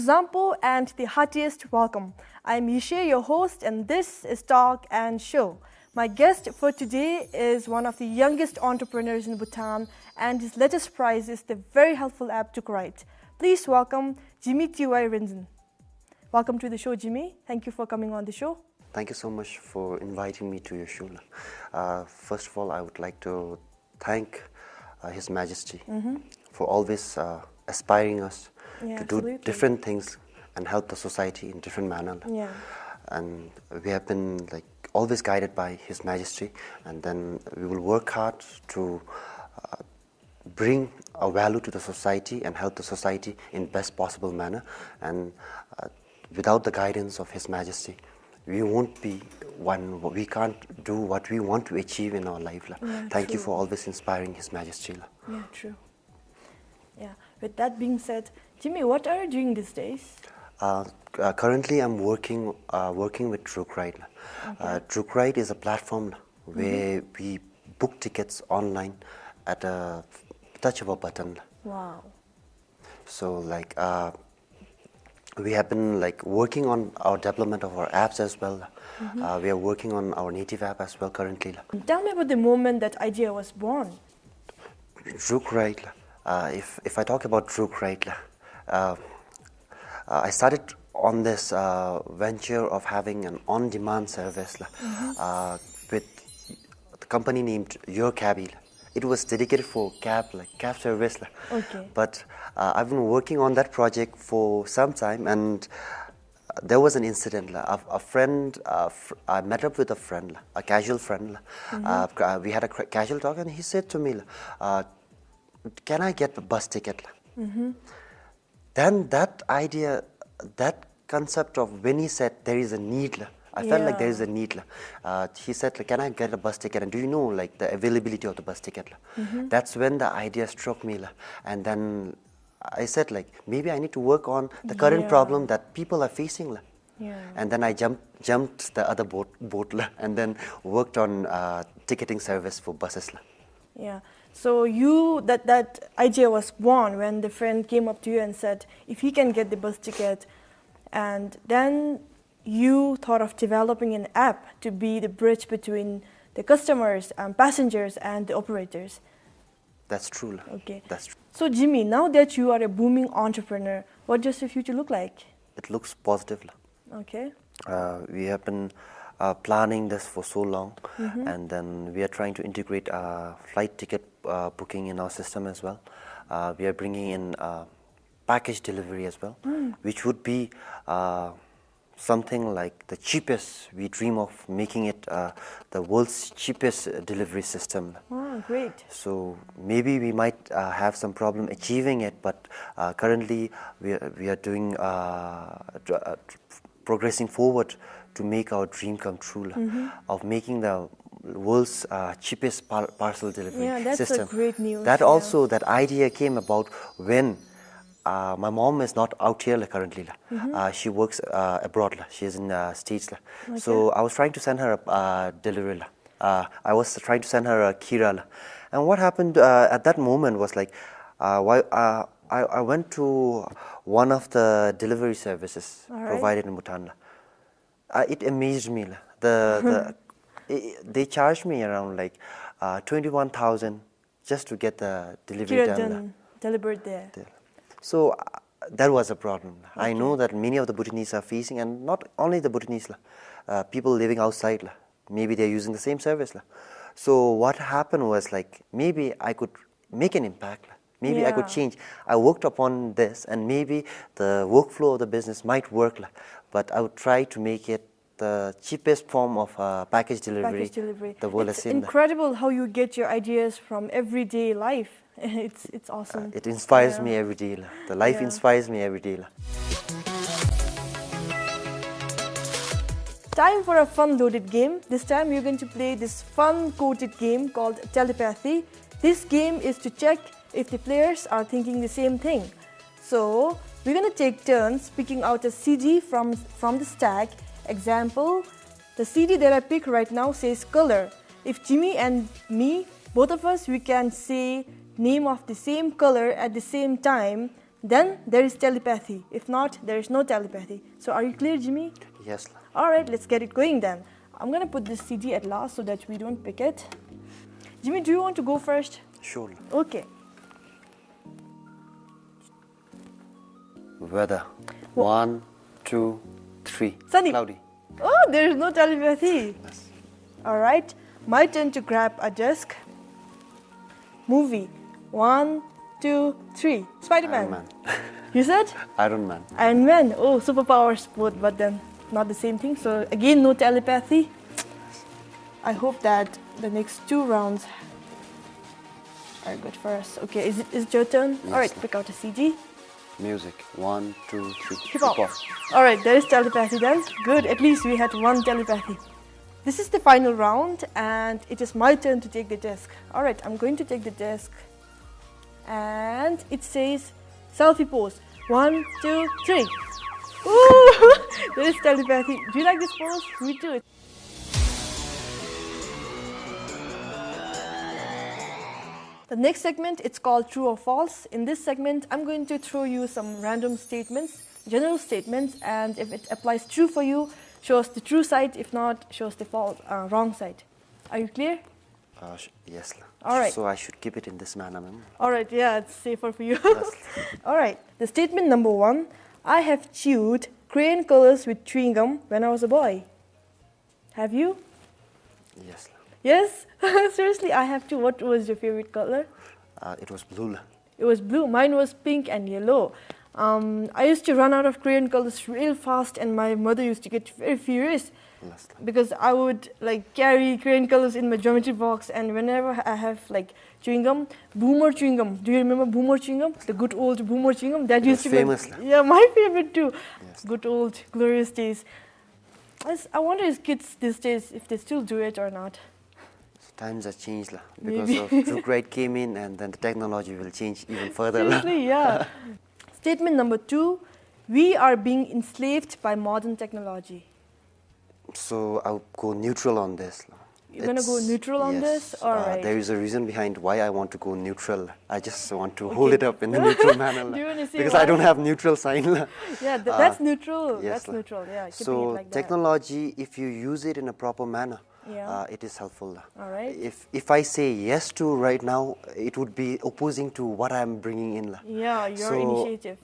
Zampo and the heartiest welcome. I'm Yishe, your host, and this is Talk and Show. My guest for today is one of the youngest entrepreneurs in Bhutan, and his latest prize is the very helpful app Druk. Please welcome Jigme Rinzin. Welcome to the show, Jigme. Thank you for coming on the show. Thank you so much for inviting me to your show. First of all, I would like to thank His Majesty for always aspiring us to do different things and help the society in different manner. Yeah. And we have been always guided by His Majesty, and then we will work hard to bring a value to the society and help the society in best possible manner. And without the guidance of His Majesty, we won't be one. We can't do what we want to achieve in our life. Yeah, Thank you for always inspiring His Majesty. Yeah, true. Yeah. With that being said, Jigme, what are you doing these days? Currently, I'm working with Druk. Okay. Druk is a platform where we book tickets online at a touch of a button. Wow. So we have been working on our development of our apps as well. We are working on our native app as well currently. Tell me about the moment that idea was born. Druk, if I talk about Druk, I started on this venture of having an on-demand service with the company named Your Cabby. It was dedicated for cab service. Okay. But I've been working on that project for some time, and there was an incident. A friend, I met up with a friend, a casual friend. We had a casual talk, and he said to me, "Can I get a bus ticket?" Then that idea, that concept of when he said there is a need, I felt like there is a need. He said, "Can I get a bus ticket? And do you know the availability of the bus ticket?" That's when the idea struck me. And then I said, maybe I need to work on the current problem that people are facing. And then I jumped the other boat and then worked on ticketing service for buses. Yeah. So that idea was born when the friend came up to you and said, if he can get the bus ticket, and then you thought of developing an app to be the bridge between the customers and passengers and the operators. That's true. Okay. That's true. So Jigme, now that you are a booming entrepreneur, what does your future look like? It looks positive. Okay. We have been planning this for so long, and then we are trying to integrate flight ticket booking in our system as well. We are bringing in package delivery as well, which would be something like the cheapest. We dream of making it the world's cheapest delivery system. Oh, great. So maybe we might have some problem achieving it, but currently we are doing progressing forward to make our dream come true of making the world's cheapest parcel delivery system. That's a great news. That also, that idea came about when my mom is not out here currently. She works abroad. She is in States. Okay. So I was trying to send her a delivery. I was trying to send her a Kira. And what happened at that moment was I went to one of the delivery services provided in Bhutan. It amazed me. They charged me around 21,000 just to get the delivery done. Delivered there. So that was a problem. Okay. I know that many of the Bhutanese are facing, and not only the Bhutanese, people living outside, maybe they're using the same service. So what happened was maybe I could make an impact. Maybe I could change. I worked upon this, and maybe the workflow of the business might work, but I would try to make it the cheapest form of package delivery the world has seen. It's incredible how you get your ideas from everyday life. It's awesome. It inspires me every day. The life inspires me every day. Time for a fun-loaded game. This time we're going to play this fun-coded game called Telepathy. This game is to check if the players are thinking the same thing. So we're going to take turns picking out a CD from the stack. Example, the CD that I pick right now says color. If Jigme and me, both of us, we can say name of the same color at the same time, then there is telepathy. If not, there is no telepathy. So are you clear, Jimmy? Yes. Alright, let's get it going then. I'm gonna put this CD at last so that we don't pick it. Jimmy, do you want to go first? Sure. Okay. Weather. 1, 2, 3. Sunny. Cloudy. Oh, there is no telepathy. Yes. Alright, my turn to grab a desk. Movie. 1, 2, 3. Spider-Man. Iron Man. You said? Iron Man. Iron Man. Oh, superpowers both, but then not the same thing. So again, no telepathy. I hope that the next 2 rounds are good for us. Okay, is it your turn? Yes. Alright, pick out a CD. Music. 1, 2, 3. Hip hop. Alright, there is telepathy then. Good, at least we had 1 telepathy. This is the final round and it is my turn to take the desk. Alright, I'm going to take the desk and it says selfie pose. 1, 2, 3. Ooh, there is telepathy. Do you like this pose? Me too. The next segment, it's called True or False. In this segment, I'm going to throw you some random statements, general statements, and if it applies true for you, show us the true side. If not, show us the wrong side. Are you clear? Yes. All right. So I should keep it in this manner, ma'am. All right, yeah, it's safer for you. Yes. All right, the statement number 1, I have chewed crayon colors with chewing gum when I was a boy. Have you? Yes. Yes? Seriously, I have to. What was your favorite color? It was blue. It was blue. Mine was pink and yellow. I used to run out of crayon colors real fast and my mother used to get very furious Yes. because I would carry crayon colors in my geometry box, and whenever I have chewing gum, Boomer chewing gum. Do you remember Boomer chewing gum? The good old Boomer chewing gum? That It used was to famous. be yeah, my favorite too. Yes. Good old glorious days. I wonder if kids these days if they still do it or not. Times have changed because Maybe. of Druk came in, and then the technology will change even further. Seriously, yeah. Statement number 2, we are being enslaved by modern technology. So I'll go neutral on this. You're going to go neutral on this? All right. There is a reason behind why I want to go neutral. I just want to hold it up in the neutral manner. Do you want to say because why? I don't have neutral sign. Yeah, that's neutral. Yes, That's neutral. Yeah, keeping it so like that. technology, if you use it in a proper manner, Yeah. it is helpful. All right. If I say yes to right now, it would be opposing to what I'm bringing in. Yeah, your So, initiative.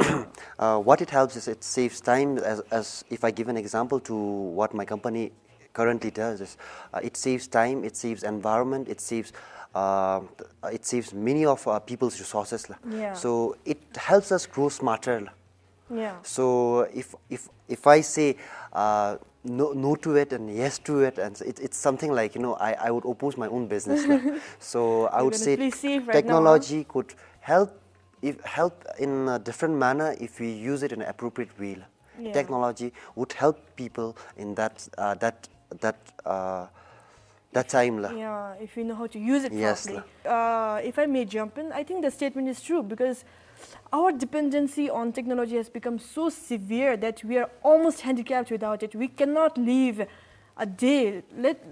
what it helps is it saves time. As if I give an example to what my company currently does is it saves time, it saves environment, it saves many of people's resources. Yeah. So it helps us grow smarter. Yeah. So if I say no to it and yes to it, and it's something like I would oppose my own business. So I would say technology could help in a different manner if we use it in an appropriate way. Yeah. Technology would help people in that time. Yeah, if you know how to use it Yes, properly. If I may jump in, I think the statement is true because our dependency on technology has become so severe that we are almost handicapped without it. We cannot live a day,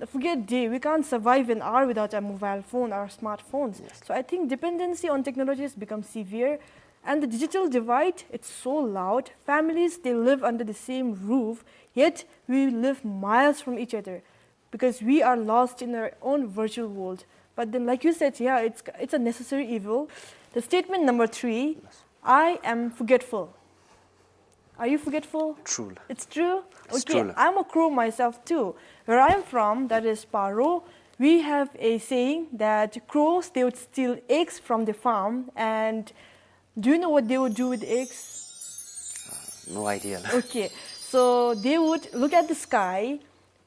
forget day, we can't survive an hour without a mobile phone, our smartphones. Yes. So I think dependency on technology has become severe, and the digital divide, it's so loud. Families, they live under the same roof, yet we live miles from each other because we are lost in our own virtual world. But then, like you said, yeah, it's a necessary evil. The statement number 3, I am forgetful. Are you forgetful? True. It's true? It's okay, true. I'm a crow myself too. Where I'm from, that is Paro, we have a saying that crows, they would steal eggs from the farm, and do you know what they would do with eggs? No idea. Okay, so they would look at the sky,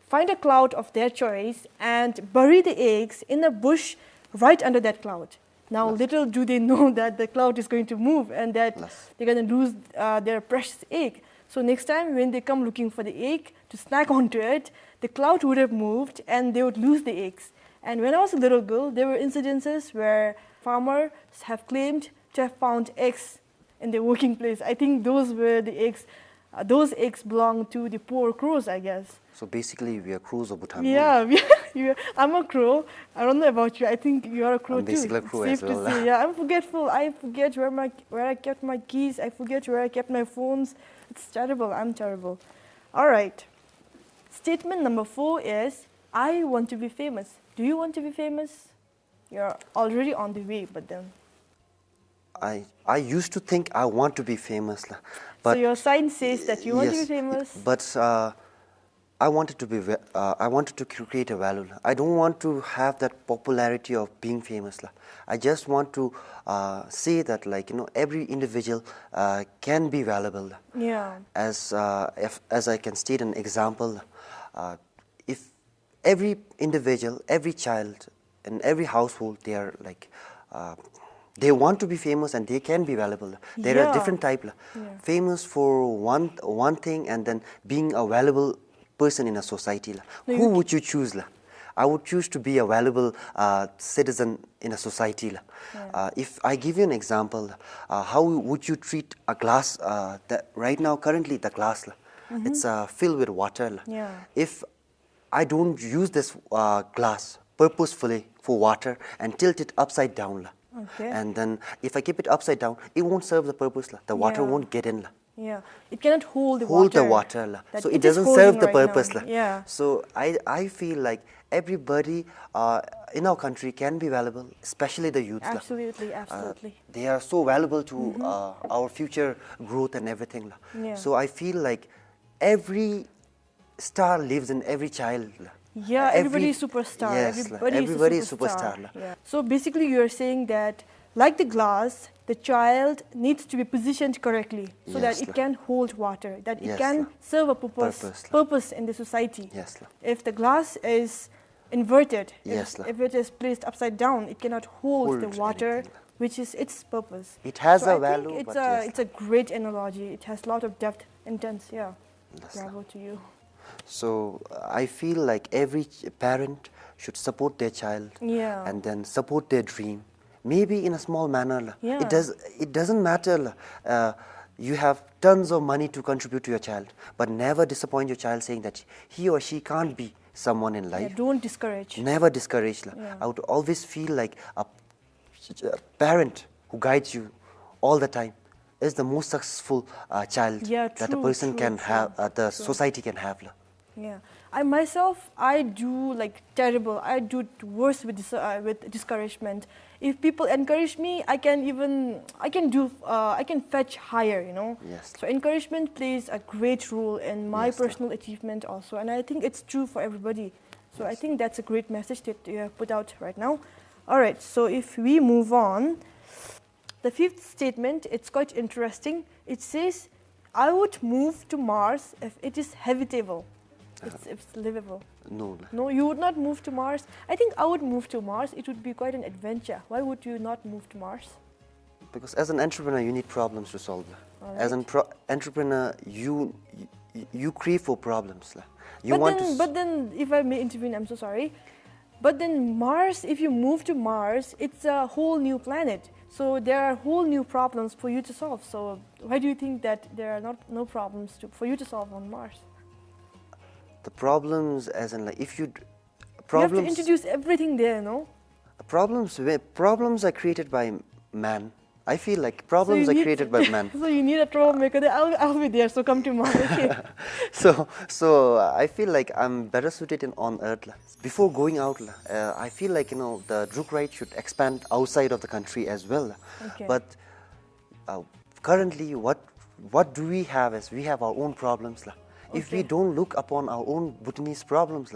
find a cloud of their choice, and bury the eggs in a bush right under that cloud. Now, little do they know that the cloud is going to move and that they're going to lose their precious egg. So next time when they come looking for the egg to snack onto it, the cloud would have moved and they would lose the eggs. And when I was a little girl, there were incidences where farmers have claimed to have found eggs in their working place. I think those were the eggs those eggs belong to the poor crows, I guess. So basically, we are crows of Bhutan. Yeah, I'm a crow. I don't know about you. I think you are a crow I'm too. basically a crow Safe as well. to say. Yeah, I'm forgetful. I forget where I kept my keys. I forget where I kept my phones. It's terrible. I'm terrible. All right. Statement number 4 is, I want to be famous. Do you want to be famous? You're already on the way, but then. I used to think I want to be famous, but so your sign says that you want to be yes, famous. But I wanted to be. I wanted to create a value. I don't want to have that popularity of being famous. I just want to say that, every individual can be valuable. Yeah. As I can state an example, if every individual, every child, in every household, they are they want to be famous and they can be valuable. There are different types. Famous for one thing, and then being a valuable person in a society. Who would you choose? I would choose to be a valuable citizen in a society. If I give you an example, how would you treat a glass? Right now, currently, the glass, it's filled with water. If I don't use this glass purposefully for water and tilt it upside down, and then if I keep it upside down, it won't serve the purpose. The water won't get in. Yeah, it cannot hold the water. So it doesn't serve the purpose. Yeah. So I feel like everybody in our country can be valuable, especially the youth. Absolutely, absolutely. They are so valuable to our future growth and everything. So I feel like every star lives in every child. Yeah, everybody is superstar. Yes, everybody is superstar. Yeah. So basically you are saying that, like the glass, the child needs to be positioned correctly so that it can hold water, that it can serve a purpose in the society. Yes. If the glass is inverted, yes, if it is placed upside down, it cannot hold the water, anything. Which is its purpose. It has so a value. I think but it's a great analogy. It has a lot of depth, intense. Yeah. Bravo to you. So I feel like every parent should support their child and then support their dream. Maybe in a small manner. It doesn't matter. You have tons of money to contribute to your child, but never disappoint your child saying that he or she can't be someone in life. Don't discourage. Never discourage. I would always feel like a parent who guides you all the time is the most successful child that a person can have, the society can have. Yeah, I myself, I do terrible. I do worse with discouragement. If people encourage me, I can fetch higher, Yes. So encouragement plays a great role in my personal achievement also, and I think it's true for everybody. So I think that's a great message that you have put out right now. All right, so if we move on, the 5th statement, it's quite interesting. It says, I would move to Mars if it is habitable. It's livable. No, you would not move to Mars. I think I would move to Mars. It would be quite an adventure. Why would you not move to Mars? Because as an entrepreneur, you need problems to solve. As an entrepreneur, you crave for problems. But then, if I may intervene, I'm so sorry. But then Mars, if you move to Mars, it's a whole new planet. So there are whole new problems for you to solve. So why do you think that there are no problems for you to solve on Mars? The problems, as in if you have to introduce everything there, no? Problems are created by man. I feel like problems are created by man. So you need a troublemaker. I'll be there. So come to Mars. Okay. so I feel like I'm better suited on Earth. Before going out, I feel like the Druk ride should expand outside of the country as well. Okay. But currently, what do we have? Is we have our own problems. If we don't look upon our own Bhutanese problems,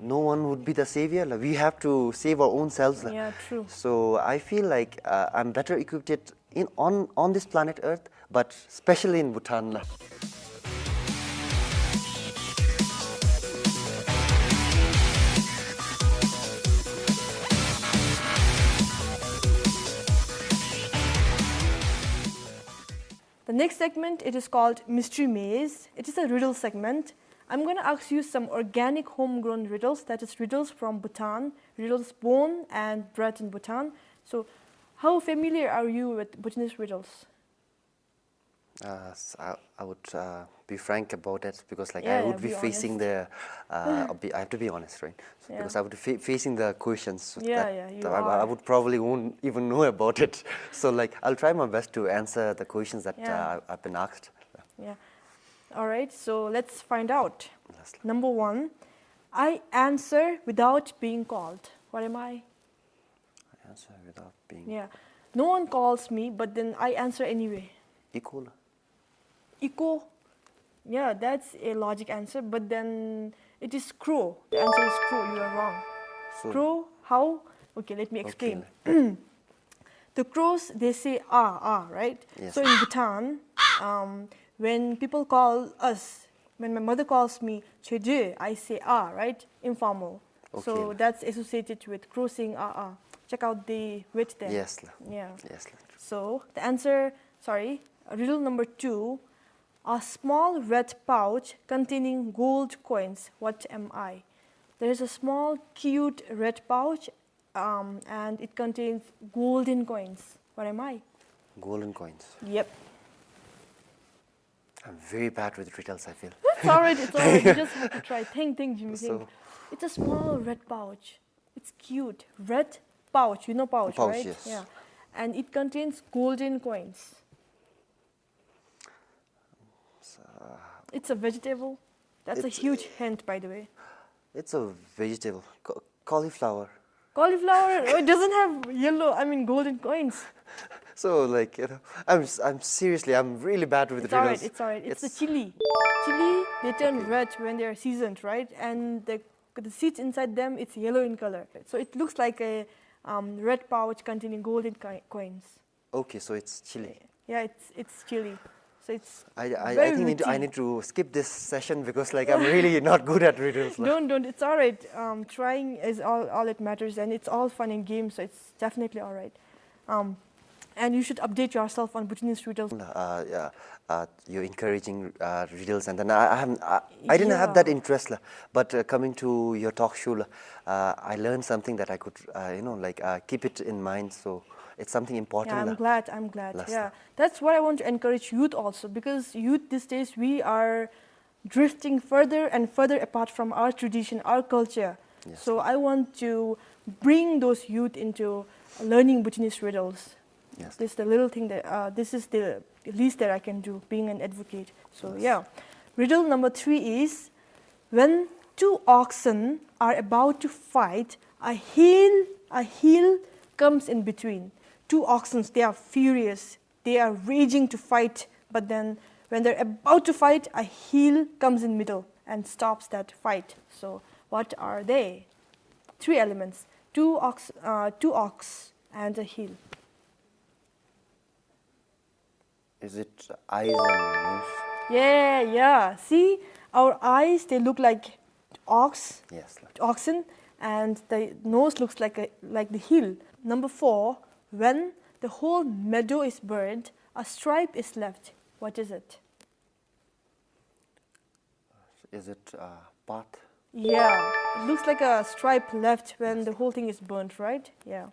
no one would be the savior. We have to save our own selves. Yeah, true. So I feel like I'm better equipped on this planet Earth, but especially in Bhutan. The next segment, it is called Mystery Maze. It is a riddle segment. I'm going to ask you some organic homegrown riddles, that is riddles from Bhutan, riddles born and bred in Bhutan. So how familiar are you with Bhutanese riddles? I would be frank about it because like Yeah, I would yeah, be be facing honest. I have to be honest, right? So Yeah. because I would be facing the questions Yeah, that yeah, you I are. would probably won't even know about it. So like I'll try my best to answer the questions that Yeah. I've been asked. Yeah. All right, so let's find out. Lastly. Number 1, I answer without being called. What am I? I answer without being Yeah. No one calls me, but then I answer anyway. equal. Echo. Yeah, that's a logic answer, but then it is crow. The answer is crow. You are wrong. So Crow, how? Okay, let me okay, explain. The crows, they say ah, right? Yes. So in Bhutan, when people call us, when my mother calls me Cheje, I say right? Informal. So Okay. that's associated with crow saying ah. Check out the wit there. Yes. Yeah. Yes. So the answer, riddle number 2, a small red pouch containing gold coins. What am I? There is a small cute red pouch and it contains golden coins. What am I? Golden coins. Yep. I'm very bad with riddles, I feel. It's alright, it's alright. You just have to try. Think, Jimmy, think. So- It's a small red pouch. It's cute. Red pouch, you know pouch, Pouch, right? yes. Yeah. And it contains golden coins. It's a vegetable. That's a It's- huge hint, by the way. It's a vegetable. Cauliflower. Cauliflower, it doesn't have golden coins. So like I'm seriously I'm really bad with It's riddles. alright. It's the chili. Chili, they turn red when they are seasoned, right? And the seeds inside them, it's yellow in color. So it looks like a red pouch containing golden coins. Okay, so it's chili. Yeah, it's chili. So it's I very think I witty. need to skip this session because like I'm really not good at riddles. Don't. It's alright. Trying is all it matters, and it's all fun and games. So it's definitely alright. And you should update yourself on Bhutanese riddles. You're encouraging riddles, and then I didn't have that Yeah. interest, but coming to your talk show, I learned something that I could keep it in mind. So it's something important. Yeah, I'm glad. Last Yeah, time. that's what I want to encourage youth also, because youth these days, we are drifting further and further apart from our tradition, our culture. Yes. So I want to bring those youth into learning Bhutanese riddles. Yes. This is the little thing that this is the least that I can do, being an advocate. So Yes. yeah, riddle number 3 is, when two oxen are about to fight, a heel comes in between. Two oxen, they are furious, they are raging to fight, but then when they're about to fight, a heel comes in middle and stops that fight. So what are they? 3 elements: two ox and a heel. Is it eyes and nose? Yeah. See, our eyes, they look like Yes. oxen, and the nose looks like the heel. Number 4, when the whole meadow is burned, a stripe is left. What is it? Is it path? Yeah, it looks like a stripe left when the whole thing is burnt, right? Yeah.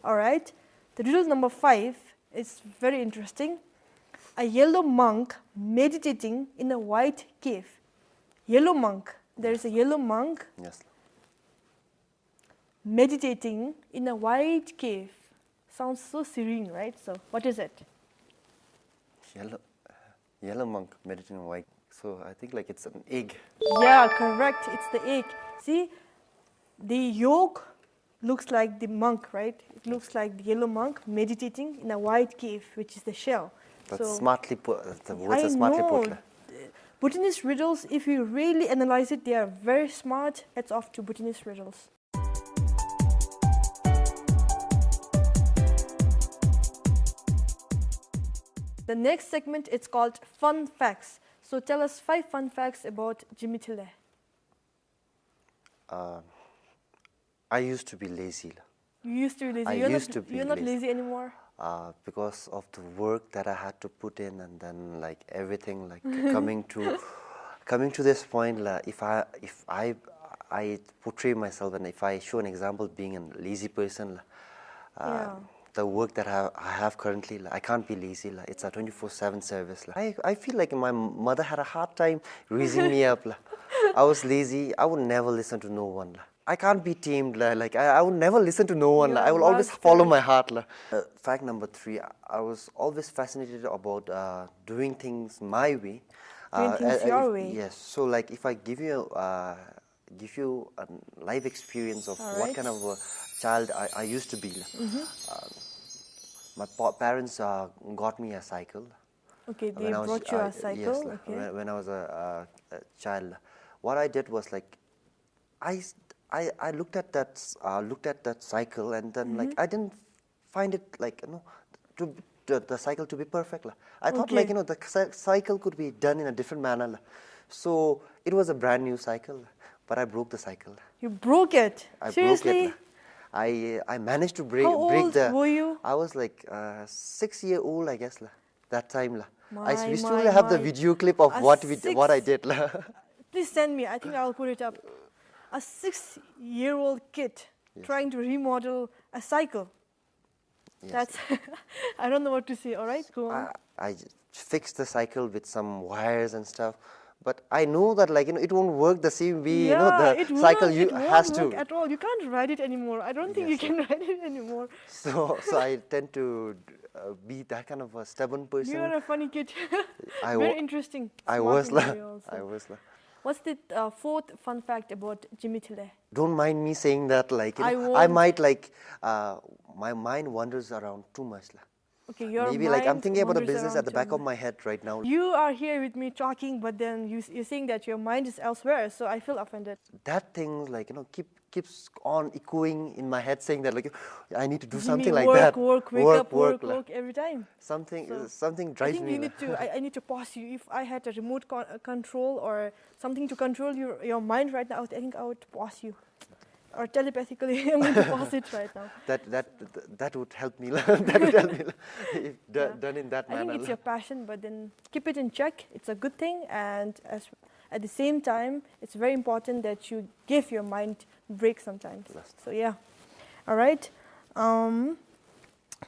All right. The riddle number 5 is very interesting. A yellow monk meditating in a white cave. Yellow monk. There is a yellow monk Yes. meditating in a white cave. Sounds so serene, right? So, what is it? Yellow monk meditating white. So I think like it's an egg. Yeah, correct. It's the egg. See, the yolk looks like the monk, right? It looks like the yellow monk meditating in a white cave, which is the shell. That's So, smartly put. The words I are smartly know. put. Bhutanese riddles, if you really analyze it, they are very smart. Hats off to Bhutanese riddles. The next segment, it's called Fun Facts. So tell us 5 fun facts about Jigme. I used to be lazy. You used to be lazy. I used to be you're not lazy. lazy anymore. Because of the work that I had to put in, and then like everything, like coming to this point, like, if I portray myself and if I show an example being a lazy person, Yeah. the work that I have currently. I can't be lazy. It's a 24/7 service. I feel like my mother had a hard time raising me up. I was lazy. I would never listen to no one. I can't be tamed. I would never listen to no one. I will always follow my heart. Fact number 3, I was always fascinated about doing things my way. Doing things your way. Yes. So like if I give you a life experience of what kind of a child I used to be. My parents got me a cycle. Okay, they brought you a cycle. Yes, okay. when I was a child. What I did was like, I looked at that cycle, and then like I didn't find it like the cycle to be perfect. I thought like the cycle could be done in a different manner. So it was a brand new cycle, but I broke the cycle. You broke it? Seriously? Broke it. I managed to break. How old were you? I was like 6-year-old, I guess. That time. We still my, have the video clip of what I did. Please send me. I think I'll put it up. A 6-year-old kid trying to remodel a cycle. Yes. That's I don't know what to say. All right, go on. I fixed the cycle with some wires and stuff, but I know that it won't work the same way. The cycle has to. Work at all. You can't ride it anymore. I don't think you can ride it anymore. So I tend to be that kind of a stubborn person. You're a funny kid. Very interesting. I was. What's the 4th fun fact about Jigme? Don't mind me saying that. I might my mind wanders around too much. Okay, your maybe mind I'm thinking about a wanders business at the back of my head right now. You are here with me talking, but then you're saying that your mind is elsewhere, so I feel offended. That thing keeps on echoing in my head, saying that I need to do something like that. Work every time. Something drives me. I need to pause you. If I had a remote control or something to control your mind right now, I think I would pause you. Or telepathically, I'm going to pause it right now. That would help me. That would help me if done in that manner. I think it's your passion, but then keep it in check. It's a good thing, and at the same time, it's very important that you give your mind break sometimes. So yeah, all right.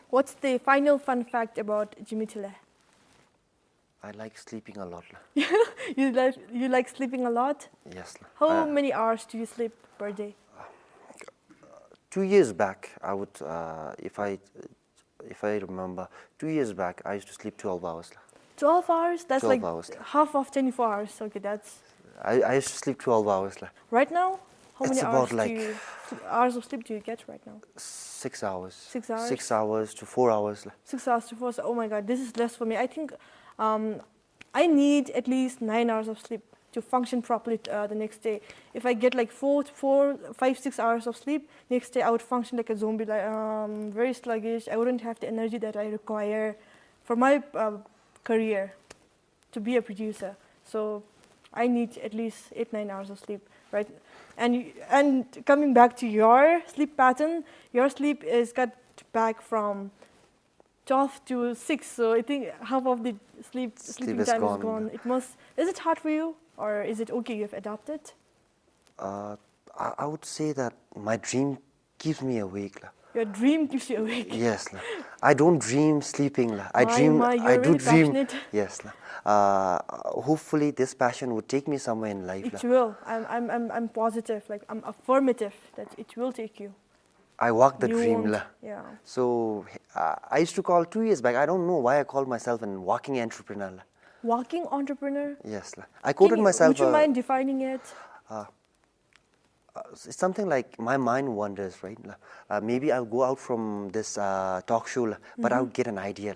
What's the final fun fact about Jigme? I like sleeping a lot. You like sleeping a lot? Yes. How many hours do you sleep per day? 2 years back, I would, if I remember, 2 years back, I used to sleep 12 hours. 12 hours? That's 12 like hours. Half of 24 hours. Okay, that's. I used to sleep 12 hours. Right now, how many hours hours of sleep do you get right now? 6 hours. 6 hours. 6 hours to 4 hours. 6 hours to 4 hours. Oh my God, this is less for me. I think I need at least 9 hours of sleep to function properly the next day. If I get like 4, 5, 6 hours of sleep, next day I would function like a zombie, very sluggish. I wouldn't have the energy that I require for my career to be a producer. So I need at least 8, 9 hours of sleep, right? And coming back to your sleep pattern, your sleep is cut back from 12 to 6, so I think half of the sleeping time is gone. Is it hard for you, or is it okay you've adapted? I would say that my dream keeps me awake. Your dream keeps you awake? Yes. I don't dream sleeping. I do dream. Passionate. Yes. Hopefully this passion would take me somewhere in life. It will. I'm positive, I'm affirmative that it will take you. I walk the dream. Yeah. So I used to call 2 years back. I don't know why I called myself a walking entrepreneur. Walking entrepreneur? Yes. I quoted myself. Would you mind defining it? It's something like my mind wanders, right? Maybe I'll go out from this talk show, but I'll get an idea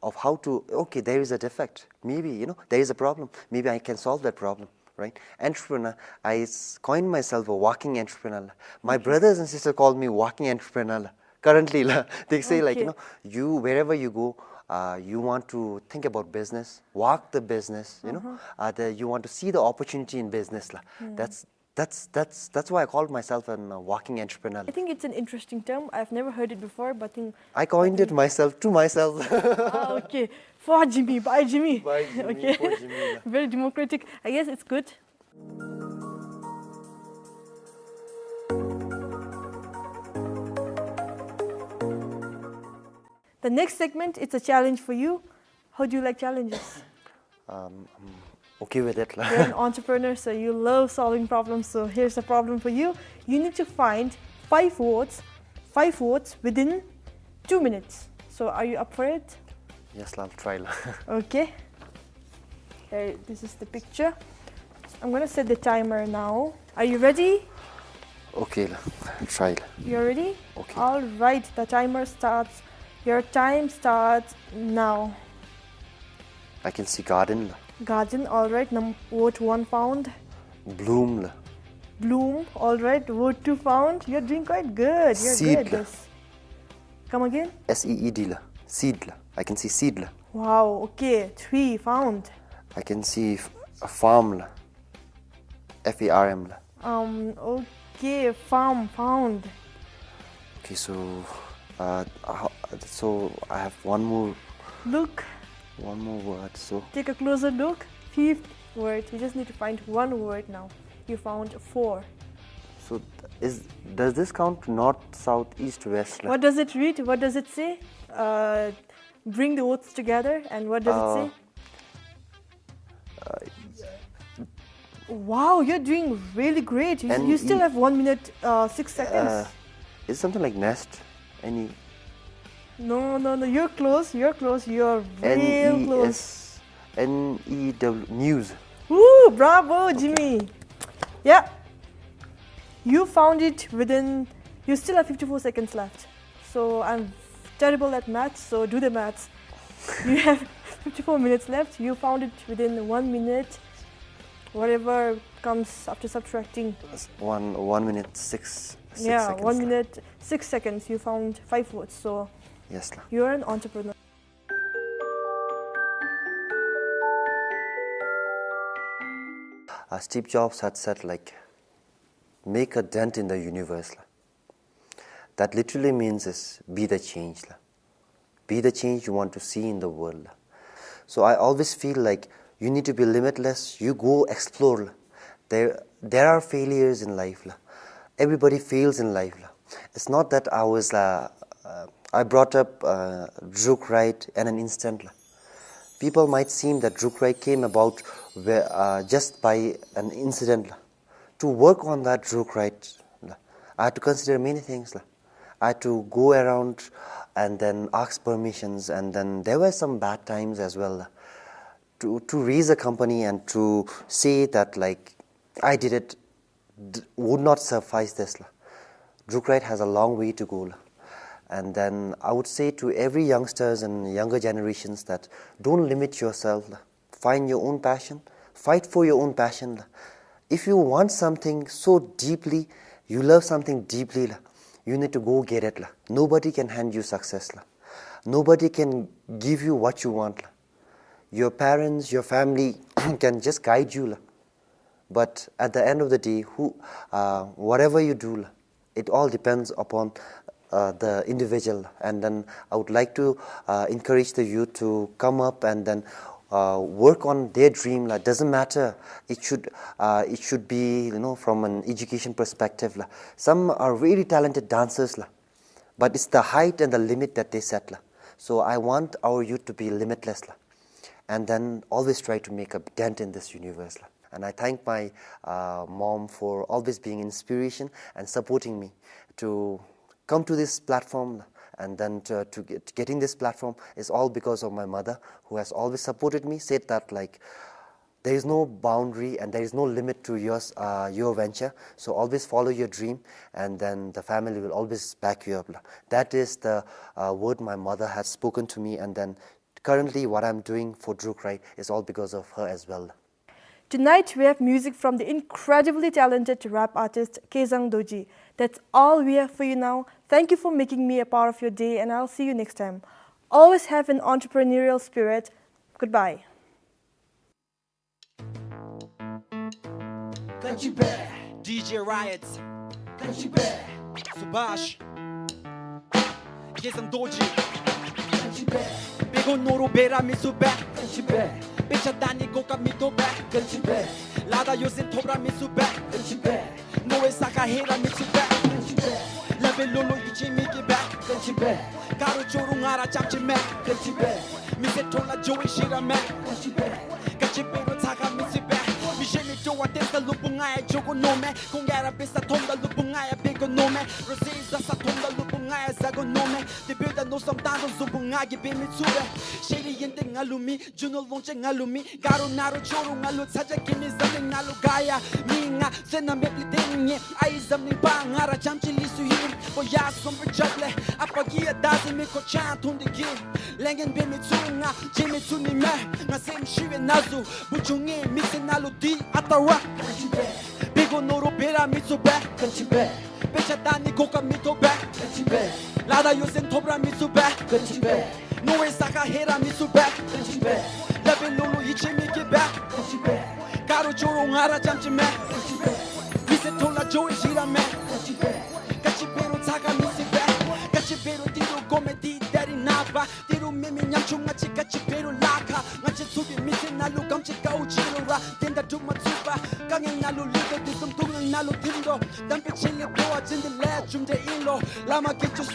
of how to. Okay, there is a defect. Maybe there is a problem. Maybe I can solve that problem. Right? Entrepreneur, I coined myself a walking entrepreneur. My brothers and sisters call me walking entrepreneur. Currently, they say you wherever you go, you want to think about business, walk the business. You want to see the opportunity in business. That's why I called myself a walking entrepreneur. I think it's an interesting term. I've never heard it before, but I coined it myself to myself. Okay. For Jigme, by Jigme. By Jigme, okay. for Jigme. Very democratic. I guess it's good. The next segment, it's a challenge for you. How do you like challenges? I'm okay with it. You're an entrepreneur, so you love solving problems. So here's a problem for you. You need to find 5 words within 2 minutes. So are you up for it? Yes, I'll try. Okay. This is the picture. I'm going to set the timer now. Are you ready? Okay, try. You're ready? Okay. All right, the timer starts. Your time starts now. I can see garden. Garden, all right. Word 1 found. Bloom. Bloom, all right. Word 2 found. You're doing quite good. You're Seed. good at this. Come again. SEED. Seed. I can see seed. Wow, okay. 3 found. I can see a farm. FARM. Okay, farm found. Okay, so so I have one more Look, word. So take a closer look. 5th word. You just need to find 1 word now. You found 4. so does this count north, south, east, west? What does it read? What does it say? Bring the words together, and what does it say? Wow, you're doing really great. You still have 1 minute 6 seconds. Is something like nest? Any? No. You're close. You're real close. NEW news. Woo! Bravo, Jimmy. Yeah. You found it within. You still have 54 seconds left. So I'm terrible at maths. So do the maths. You have 54 minutes left. You found it within 1 minute. Whatever comes after subtracting. 1 minute 6 yeah, seconds. 1 minute 6 seconds. You found 5 words. So yes. you're an entrepreneur. Steve Jobs had said like, make a dent in the universe. That literally means is be the change. Be the change you want to see in the world. So I always feel like you need to be limitless. You go explore. There are failures in life. Everybody fails in life. It's not that I brought up Druk right in an instant. People might seem that Druk right came about just by an incident. To work on that Druk right, I had to consider many things. I had to go around and then ask permissions, and then there were some bad times as well. To raise a company and to say that like I did it would not suffice this. Druk right has a long way to go. And then I would say to every youngsters and younger generations that don't limit yourself. Find your own passion. Fight for your own passion. If you want something so deeply, you love something deeply, you need to go get it. Nobody can hand you success. Nobody can give you what you want. Your parents, your family can just guide you. But at the end of the day, whatever you do, it all depends upon the individual. And then I would like to encourage the youth to come up and then work on their dream. Doesn't matter. It should be from an education perspective. Some are really talented dancers, but it's the height and the limit that they set. So I want our youth to be limitless, and then always try to make a dent in this universe. And I thank my mom for always being inspiration and supporting me to come to this platform. And then getting this platform is all because of my mother, who has always supported me, said that like there is no boundary and there is no limit to your venture. So always follow your dream, and then the family will always back you up. That is the word my mother has spoken to me, and then currently what I'm doing for Druk right is all because of her as well. Tonight we have music from the incredibly talented rap artist Kezang Doji. That's all we have for you now. Thank you for making me a part of your day, and I'll see you next time. Always have an entrepreneurial spirit. Goodbye. DJ Riots, Subash, Kezang Doji, Bigo Noro Bera Mitsube, Bicha Dani Goka Mitobe, Lada Yosin Tobra Mitsube, Noe Saka Hera Mitsube, Love Lolo Ichi Miki back, 가로 조롱하라 잠지매 끝집에 미세 돌라 조이 싫어매 끝집에로 다가 미세배 미쉐미 좋아 댄서 루붕아야 조고 노매 공개라 비싸 돈다 루붕아야 비고 노매 로시자 사돈다 루붕아야 사고 노매 데뷔다 노섬 단도 루붕아기 비미투레 시리인데 알루미 주노 롱제 알루미 가로 나로 조롱 알루 사자 기미 잠ning 나루 가야 미nga 세나 메플리딩 아이 잠ning 방아라 잠질 리수힘 뭐야 somber joble 아빠기야 다스미 코찬 돈디기 랭겐 비미투nga 지미투니메 나 셈쉬에 나수 부중에 미세 나루 디 아따라 비고 노로 베라 미소베 끝집에 배차다니 고가 미토베 끝집에 라다 요센 토브라 미소베 끝집에 노에 사가 헤라 미소베 끝집에 레벨 롤로 이치미기 베 끝집에 가로 조롱하라 잠지메 끝집에 미세 톨라 조이 시라메 끝집에 끝집에로 사가 미시베 끝집에로 뒤로 고메 디데리 나바 뒤로 미미 냠충아치 끝집에로 라카 나치 수비 미세 날로 감치가 우치로라 된다 두마 투바 강행 날로 리더 뒤숨 동행 날로 팀도 담배 칠리 도와진데 내 줌제 일로 라마 기초 숨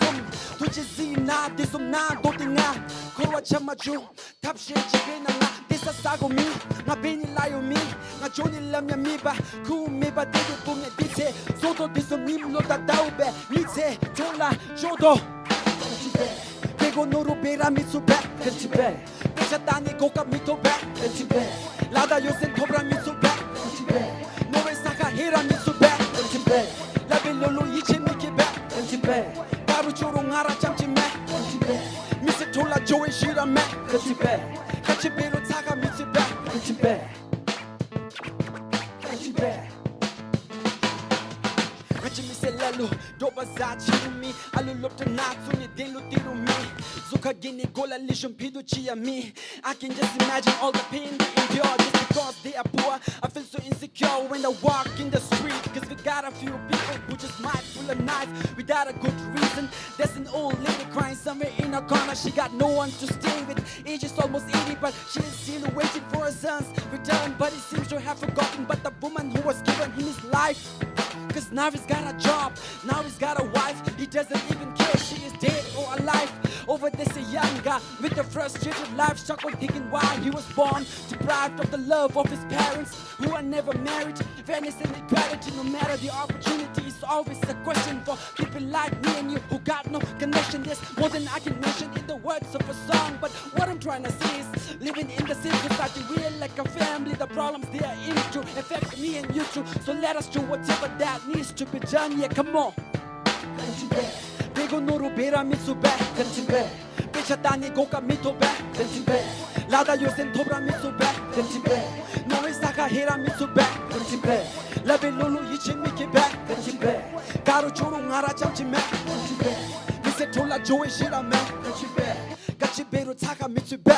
두지지 나 뒤숨 나 도딩아 코와 참아주 탑시 집에 나나 디사 싸고 미나 비니 라요 미나 조니 람야 미바 구 미바 디도 붕에 디세 소도 뒤숨 님로 다 다우베 미세 졸라 조도 비고 노루 베라 미수베 끝집에 배차다니 고가 미토베 끝집에 라다 요센 토브라 미수베 끝집에 노에 사가 헤라 미수베 끝집에 라빌로로 이치미키베 끝집에 가루 조롱하라 잠지메 끝집에 미세 졸라 조에 시라메 끝집에 끝집에로 사가 미수베 끝집에 끝집에 Miselalo, doba za chirumi, alulopta natsunya delu tirumi. Zuka gini gola lishum pidu chiami. I can just imagine all the pain they endure just because they are poor. I feel so insecure when I walk in the street, cause we got a few people who just might pull a knife without a good reason. There's an old lady crying somewhere in a corner. She got no one to stay with. Age is almost 80, but she is still waiting for her son's return. But he seems to have forgotten but the woman who was given him his life. Cause now he's got a job, now he's got a wife. He doesn't even care if she is dead or alive. Over this a young guy with a frustrated life struggle, thinking why he was born deprived of the love of his parents who are never married. Fairness and equality, no matter the opportunity, is always a question for people like me and you who got no connection. There's more than I can mention in the words of a song, but what I'm trying to say is living in the same society, we're like a family. The problems they are into affect me and you too. So let us do whatever that needs to be done. Yeah, come on. 비고 노루 베라 미수베 끝집에 배차다니 고가 미토베 끝집에 라다 요센 토브라 미수베 끝집에 노에 사가 헤라 미수베 끝집에 레벨 롤로 이치미키베 끝집에 가로 조롱하라 잠지메 끝집에 미세 톨라 조이 시라메 끝집에 끝집에로 사가 미수베